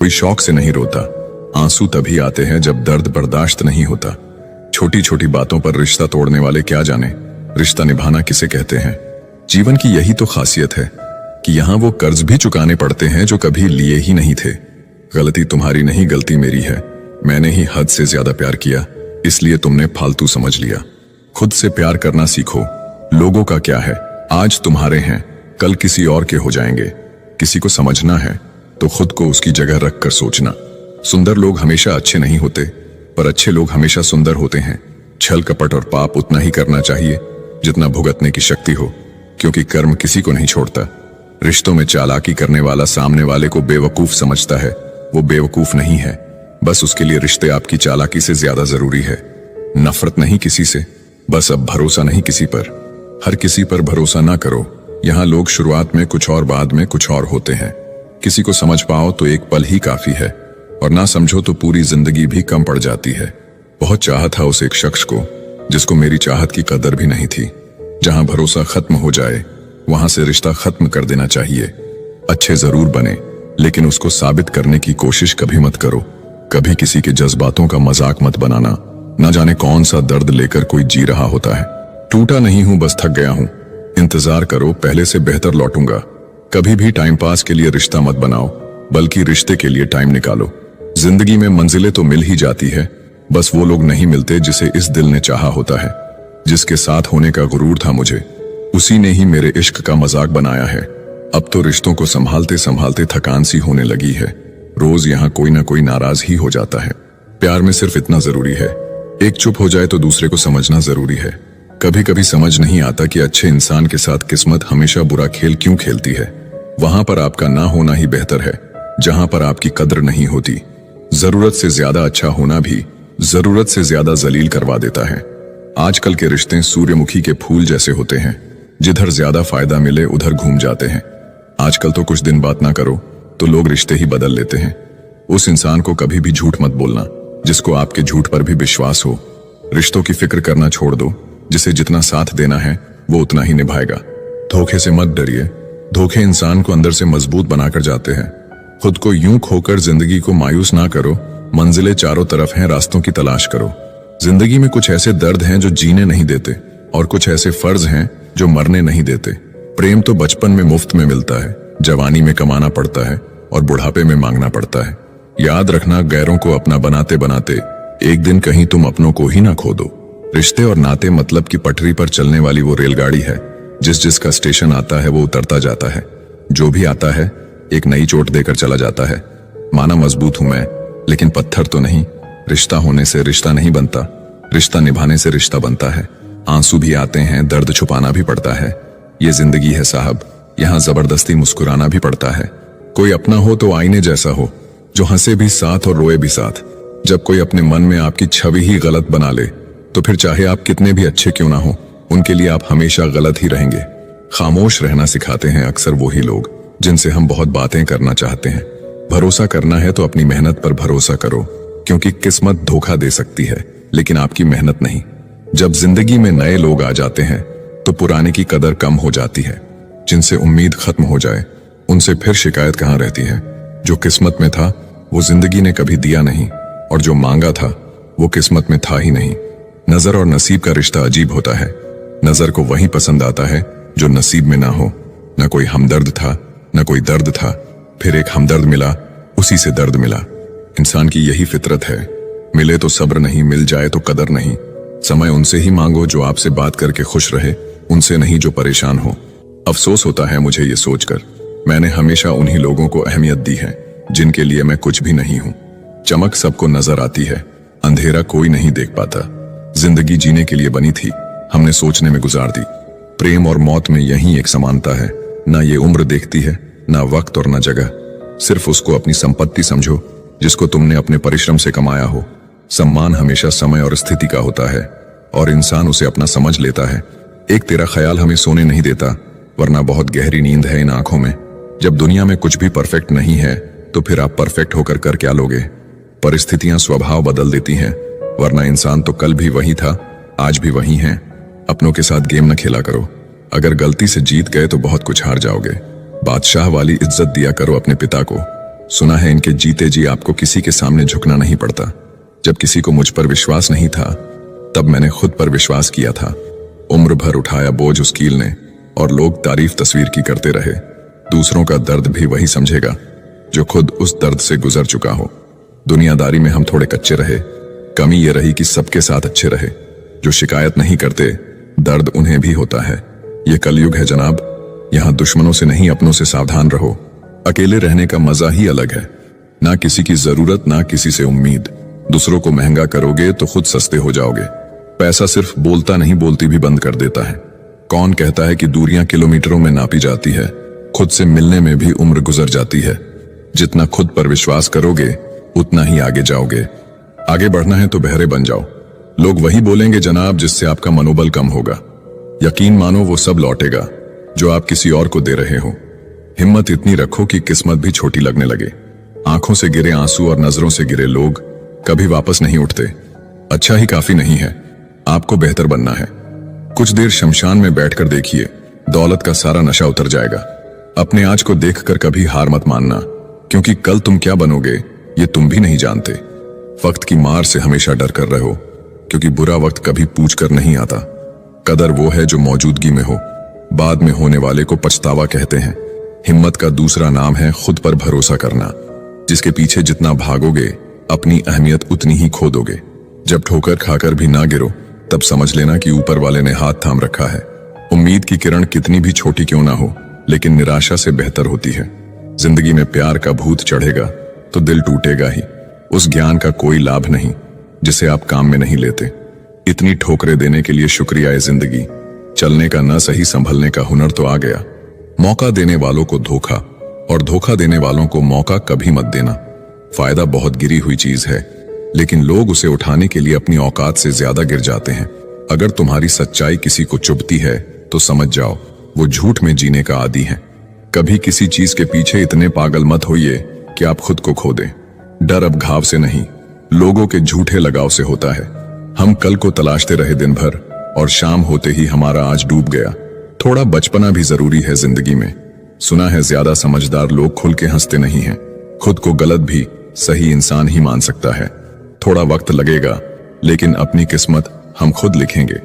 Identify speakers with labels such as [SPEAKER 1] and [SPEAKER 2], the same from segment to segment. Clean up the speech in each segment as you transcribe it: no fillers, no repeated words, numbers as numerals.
[SPEAKER 1] कोई शौक से नहीं रोता, आंसू तभी आते हैं जब दर्द बर्दाश्त नहीं होता। छोटी छोटी बातों पर रिश्ता तोड़ने वाले क्या जाने रिश्ता निभाना किसे कहते हैं। जीवन की यही तो खासियत है कि यहाँ वो कर्ज भी चुकाने पड़ते हैं जो कभी लिए ही नहीं थे। गलती तुम्हारी नहीं, गलती मेरी है। मैंने ही हद से ज्यादा प्यार किया, इसलिए तुमने फालतू समझ लिया। खुद से प्यार करना सीखो। लोगों का क्या है, आज तुम्हारे हैं, कल किसी और के हो जाएंगे। किसी को समझना है तो खुद को उसकी जगह रखकर सोचना। सुंदर लोग हमेशा अच्छे नहीं होते, पर अच्छे लोग हमेशा सुंदर होते हैं। छल कपट और पाप उतना ही करना चाहिए जितना भुगतने की शक्ति हो, क्योंकि कर्म किसी को नहीं छोड़ता। रिश्तों में चालाकी करने वाला सामने वाले को बेवकूफ समझता है, वो बेवकूफ नहीं है, बस उसके लिए रिश्ते आपकी चालाकी से ज्यादा जरूरी है। नफरत नहीं किसी से, बस अब भरोसा नहीं किसी पर। हर किसी पर भरोसा ना करो। यहाँ लोग शुरुआत में कुछ और बाद में कुछ और होते हैं। किसी को समझ पाओ तो एक पल ही काफी है, और ना समझो तो पूरी जिंदगी भी कम पड़ जाती है। बहुत चाहा था उस एक शख्स को जिसको मेरी चाहत की कदर भी नहीं थी। जहां भरोसा खत्म हो जाए वहां से रिश्ता खत्म कर देना चाहिए। अच्छे जरूर बने, लेकिन उसको साबित करने की कोशिश कभी मत करो। कभी किसी के जज्बातों का मजाक मत बनाना। न जाने कौन सा दर्द लेकर कोई जी रहा होता है। टूटा नहीं हूं, बस थक गया हूं। इंतजार करो, पहले से बेहतर लौटूंगा। कभी भी टाइम पास के लिए रिश्ता मत बनाओ, बल्कि रिश्ते के लिए टाइम निकालो। जिंदगी में मंजिलें तो मिल ही जाती है, बस वो लोग नहीं मिलते जिसे इस दिल ने चाहा होता है। जिसके साथ होने का गुरूर था मुझे, उसी ने ही मेरे इश्क का मजाक बनाया है। अब तो रिश्तों को संभालते संभालते थकान सी होने लगी है। रोज यहाँ कोई ना कोई नाराज ही हो जाता है। प्यार में सिर्फ इतना जरूरी है, एक चुप हो जाए तो दूसरे को समझना जरूरी है। कभी कभी समझ नहीं आता कि अच्छे इंसान के साथ किस्मत हमेशा बुरा खेल क्यों खेलती है। वहां पर आपका ना होना ही बेहतर है, जहां पर आपकी कद्र नहीं होती। जरूरत से ज्यादा अच्छा होना भी जरूरत से ज्यादा जलील करवा देता है। आजकल के रिश्ते सूर्यमुखी के फूल जैसे होते हैं, जिधर ज्यादा फायदा मिले उधर घूम जाते हैं। आजकल तो कुछ दिन बात ना करो तो लोग रिश्ते ही बदल लेते हैं। उस इंसान को कभी भी झूठ मत बोलना जिसको आपके झूठ पर भी विश्वास हो। रिश्तों की फिक्र करना छोड़ दो, जिसे जितना साथ देना है वो उतना ही निभाएगा। धोखे से मत डरिए, धोखे इंसान को अंदर से मजबूत बनाकर जाते हैं। खुद को यूं खोकर जिंदगी को मायूस ना करो। मंजिलें चारों तरफ हैं, रास्तों की तलाश करो। जिंदगी में कुछ ऐसे दर्द हैं जो जीने नहीं देते, और कुछ ऐसे फर्ज हैं जो मरने नहीं देते। प्रेम तो बचपन में मुफ्त में मिलता है, जवानी में कमाना पड़ता है, और बुढ़ापे में मांगना पड़ता है। याद रखना, गैरों को अपना बनाते बनाते एक दिन कहीं तुम अपनों को ही ना खो दो। रिश्ते और नाते मतलब की पटरी पर चलने वाली वो रेलगाड़ी है, जिसका स्टेशन आता है वो उतरता जाता है। जो भी आता है एक नई चोट देकर चला जाता है। माना मजबूत हूं मैं, लेकिन पत्थर तो नहीं। रिश्ता होने से रिश्ता नहीं बनता, रिश्ता निभाने से रिश्ता बनता है। आंसू भी आते हैं, दर्द छुपाना भी पड़ता है। ये जिंदगी है साहब, यहाँ जबरदस्ती मुस्कुराना भी पड़ता है। कोई अपना हो तो आईने जैसा हो, जो हंसे भी साथ और रोए भी साथ। जब कोई अपने मन में आपकी छवि ही गलत बना ले, तो फिर चाहे आप कितने भी अच्छे क्यों ना हो, उनके लिए आप हमेशा गलत ही रहेंगे। खामोश रहना सिखाते हैं अक्सर वही लोग जिनसे हम बहुत बातें करना चाहते हैं। भरोसा करना है तो अपनी मेहनत पर भरोसा करो, क्योंकि किस्मत धोखा दे सकती है, लेकिन आपकी मेहनत नहीं। जब जिंदगी में नए लोग आ जाते हैं तो पुराने की कदर कम हो जाती है। जिनसे उम्मीद खत्म हो जाए उनसे फिर शिकायत कहाँ रहती है। जो किस्मत में था वो जिंदगी ने कभी दिया नहीं, और जो मांगा था वो किस्मत में था ही नहीं। नजर और नसीब का रिश्ता अजीब होता है। नजर को वही पसंद आता है जो नसीब में ना हो। न कोई हमदर्द था, न कोई दर्द था, फिर एक हमदर्द मिला, उसी से दर्द मिला। इंसान की यही फितरत है, मिले तो सब्र नहीं, मिल जाए तो कदर नहीं। समय उनसे ही मांगो जो आपसे बात करके खुश रहे, उनसे नहीं जो परेशान हो। अफसोस होता है मुझे ये सोचकर, मैंने हमेशा उन्हीं लोगों को अहमियत दी है जिनके लिए मैं कुछ भी नहीं हूं। चमक सबको नजर आती है, अंधेरा कोई नहीं देख पाता। जिंदगी जीने के लिए बनी थी, हमने सोचने में गुजार दी। प्रेम और मौत में यही एक समानता है, ना ये उम्र देखती है, ना वक्त और ना जगह। सिर्फ उसको अपनी संपत्ति समझो जिसको तुमने अपने परिश्रम से कमाया हो। सम्मान हमेशा समय और स्थिति का होता है, और इंसान उसे अपना समझ लेता है। एक तेरा ख्याल हमें सोने नहीं देता, वरना बहुत गहरी नींद है इन आंखों में। जब दुनिया में कुछ भी परफेक्ट नहीं है तो फिर आप परफेक्ट होकर कर क्या लोगे। परिस्थितियां स्वभाव बदल देती हैं, वरना इंसान तो कल भी वही था, आज भी वही है। अपनों के साथ गेम न खेला करो, अगर गलती से जीत गए तो बहुत कुछ हार जाओगे। बादशाह वाली इज्जत दिया करो अपने पिता को, सुना है इनके जीते जी आपको किसी के सामने झुकना नहीं पड़ता। जब किसी को मुझ पर विश्वास नहीं था तब मैंने खुद पर विश्वास किया था। उम्र भर उठाया बोझ उस कील ने और लोग तारीफ तस्वीर की करते रहे। दूसरों का दर्द भी वही समझेगा जो खुद उस दर्द से गुजर चुका हो। दुनियादारी में हम थोड़े कच्चे रहे, कमी ये रही कि सबके साथ अच्छे रहे। जो शिकायत नहीं करते दर्द उन्हें भी होता है। ये कलयुग है जनाब, यहाँ दुश्मनों से नहीं अपनों से सावधान रहो। अकेले रहने का मजा ही अलग है, ना किसी की जरूरत ना किसी से उम्मीद। दूसरों को महंगा करोगे तो खुद सस्ते हो जाओगे। पैसा सिर्फ बोलता नहीं बोलती भी बंद कर देता है। कौन कहता है कि दूरियां किलोमीटरों में नापी जाती है? खुद से मिलने में भी उम्र गुजर जाती है। जितना खुद पर विश्वास करोगे उतना ही आगे जाओगे। आगे बढ़ना है तो बहरे बन जाओ। लोग वही बोलेंगे जनाब जिससे आपका मनोबल कम होगा। यकीन मानो वो सब लौटेगा जो आप किसी और को दे रहे हो। हिम्मत इतनी रखो कि किस्मत भी छोटी लगने लगे। आंखों से गिरे आंसू और नजरों से गिरे लोग कभी वापस नहीं उठते। अच्छा ही काफी नहीं है, आपको बेहतर बनना है। कुछ देर शमशान में बैठकर देखिए, दौलत का सारा नशा उतर जाएगा। अपने आज को देखकर कभी हार मत मानना, क्योंकि कल तुम क्या बनोगे ये तुम भी नहीं जानते। वक्त की मार से हमेशा डर कर रहो, क्योंकि बुरा वक्त कभी पूछ कर नहीं आता। कदर वो है जो मौजूदगी में हो, बाद में होने वाले को पछतावा कहते हैं। हिम्मत का दूसरा नाम है खुद पर भरोसा करना। जिसके पीछे जितना भागोगे अपनी अहमियत उतनी ही खो दोगे। जब ठोकर खाकर भी ना गिरो तब समझ लेना कि ऊपर वाले ने हाथ थाम रखा है। उम्मीद की किरण कितनी भी छोटी क्यों ना हो, लेकिन निराशा से बेहतर होती है। जिंदगी में प्यार का भूत चढ़ेगा तो दिल टूटेगा ही। उस ज्ञान का कोई लाभ नहीं जिसे आप काम में नहीं लेते। इतनी ठोकरें देने के लिए शुक्रिया है जिंदगी। चलने का न सही संभलने का हुनर तो आ गया। मौका देने वालों को धोखा और धोखा देने वालों को मौका कभी मत देना। फायदा बहुत गिरी हुई चीज है, लेकिन लोग उसे उठाने के लिए अपनी औकात से ज्यादा गिर जाते हैं। अगर तुम्हारी सच्चाई किसी को चुभती है तो समझ जाओ वो झूठ में जीने का आदी है। कभी किसी चीज के पीछे इतने पागल मत होइए कि आप खुद को खो दें। डर अब घाव से नहीं, लोगों के झूठे लगाव से होता है। हम कल को तलाशते रहे दिन भर और शाम होते ही हमारा आज डूब गया। थोड़ा बचपना भी जरूरी है जिंदगी में। सुना है ज्यादा समझदार लोग खुल के हंसते नहीं हैं। खुद को गलत भी सही इंसान ही मान सकता है। थोड़ा वक्त लगेगा, लेकिन अपनी किस्मत हम खुद लिखेंगे।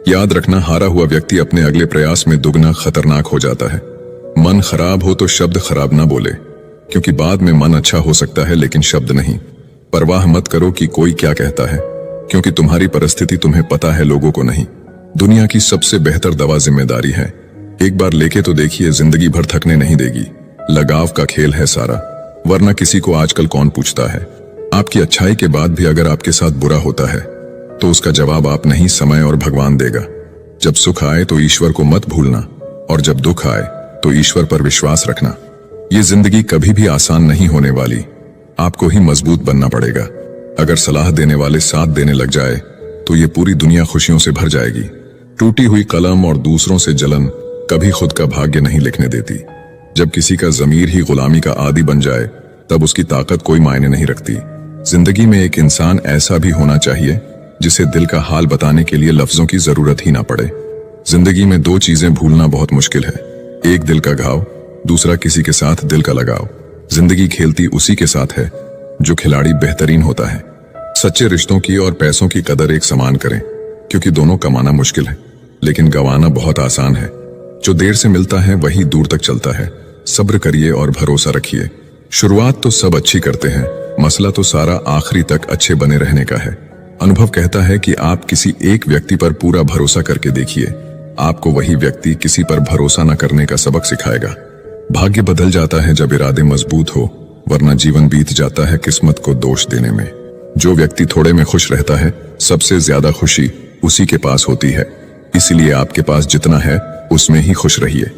[SPEAKER 1] याद रखना, हारा हुआ व्यक्ति अपने अगले प्रयास में दुगना खतरनाक हो जाता है। मन खराब हो तो शब्द खराब ना बोले, क्योंकि बाद में मन अच्छा हो सकता है लेकिन शब्द नहीं। परवाह मत करो कि कोई क्या कहता है, क्योंकि तुम्हारी परिस्थिति तुम्हें पता है, लोगों को नहीं। दुनिया की सबसे बेहतर दवा जिम्मेदारी है। एक बार लेके तो देखिए, जिंदगी भर थकने नहीं देगी। लगाव का खेल है सारा, वरना किसी को आजकल कौन पूछता है। आपकी अच्छाई के बाद भी अगर आपके साथ बुरा होता है तो उसका जवाब आप नहीं, समय और भगवान देगा। जब सुख आए तो ईश्वर को मत भूलना, और जब दुख आए तो ईश्वर पर विश्वास रखना। ये जिंदगी कभी भी आसान नहीं होने वाली, आपको ही मजबूत बनना पड़ेगा। अगर सलाह देने वाले साथ देने लग जाए तो ये पूरी दुनिया खुशियों से भर जाएगी। टूटी हुई कलम और दूसरों से जलन कभी खुद का भाग्य नहीं लिखने देती। जब किसी का जमीर ही गुलामी का आदी बन जाए तब उसकी ताकत कोई मायने नहीं रखती। जिंदगी में एक इंसान ऐसा भी होना चाहिए जिसे दिल का हाल बताने के लिए लफ्जों की जरूरत ही ना पड़े। जिंदगी में दो चीजें भूलना बहुत मुश्किल है, एक दिल का घाव, दूसरा किसी के साथ दिल का लगाव। जिंदगी खेलती उसी के साथ है जो खिलाड़ी बेहतरीन होता है। सच्चे रिश्तों की और पैसों की कदर एक समान करें, क्योंकि दोनों कमाना मुश्किल है लेकिन गंवाना बहुत आसान है। जो देर से मिलता है वही दूर तक चलता है। सब्र करिए और भरोसा रखिए। शुरुआत तो सब अच्छी करते हैं, मसला तो सारा आखिरी तक अच्छे बने रहने का है। अनुभव कहता है कि आप किसी एक व्यक्ति पर पूरा भरोसा करके देखिए, आपको वही व्यक्ति किसी पर भरोसा न करने का सबक सिखाएगा। भाग्य बदल जाता है जब इरादे मजबूत हो, वरना जीवन बीत जाता है किस्मत को दोष देने में। जो व्यक्ति थोड़े में खुश रहता है, सबसे ज्यादा खुशी उसी के पास होती है। इसलिए आपके पास जितना है उसमें ही खुश रहिए।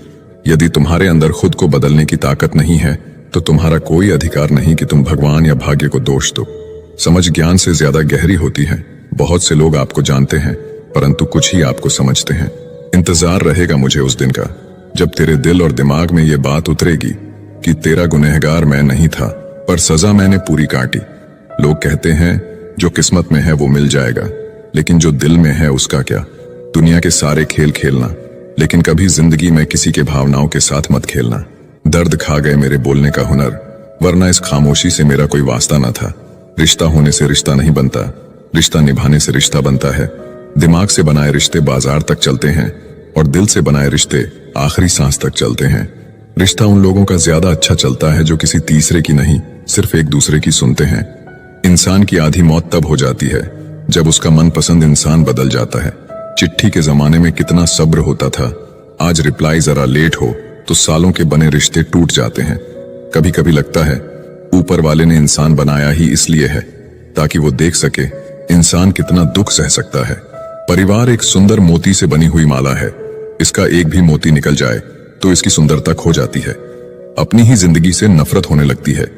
[SPEAKER 1] यदि तुम्हारे अंदर खुद को बदलने की ताकत नहीं है तो तुम्हारा कोई अधिकार नहीं कि तुम भगवान या भाग्य को दोष दो। समझ ज्ञान से ज्यादा गहरी होती है। बहुत से लोग आपको जानते हैं, परंतु कुछ ही आपको समझते हैं। इंतजार रहेगा मुझे उस दिन का जब तेरे दिल और दिमाग में ये बात उतरेगी कि तेरा गुनहगार मैं नहीं था, पर सजा मैंने पूरी काटी। लोग कहते हैं जो किस्मत में है वो मिल जाएगा, लेकिन जो दिल में है उसका क्या। दुनिया के सारे खेल खेलना, लेकिन कभी जिंदगी में किसी के भावनाओं के साथ मत खेलना। दर्द खा गए मेरे बोलने का हुनर, वरना इस खामोशी से मेरा कोई वास्ता न था। रिश्ता होने से रिश्ता नहीं बनता, रिश्ता निभाने से रिश्ता बनता है। दिमाग से बनाए रिश्ते बाजार तक चलते हैं और दिल से बनाए रिश्ते आखिरी सांस तक चलते हैं। रिश्ता उन लोगों का ज्यादा अच्छा चलता है जो किसी तीसरे की नहीं, सिर्फ एक दूसरे की सुनते हैं। इंसान की आधी मौत तब हो जाती है जब उसका मनपसंद इंसान बदल जाता है। चिट्ठी के जमाने में कितना सब्र होता था, आज रिप्लाई जरा लेट हो तो सालों के बने रिश्ते टूट जाते हैं। कभी कभी लगता है ऊपर वाले ने इंसान बनाया ही इसलिए है ताकि वो देख सके इंसान कितना दुख सह सकता है। परिवार एक सुंदर मोती से बनी हुई माला है, इसका एक भी मोती निकल जाए तो इसकी सुंदरता खो जाती है। अपनी ही जिंदगी से नफरत होने लगती है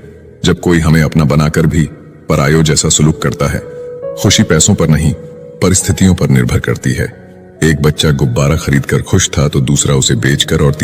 [SPEAKER 1] जब कोई हमें अपना बनाकर भी परायों जैसा सुलूक करता है। खुशी पैसों पर नहीं, परिस्थितियों पर निर्भर करती है। एक बच्चा गुब्बारा खरीदकर खुश था तो दूसरा उसे बेचकर और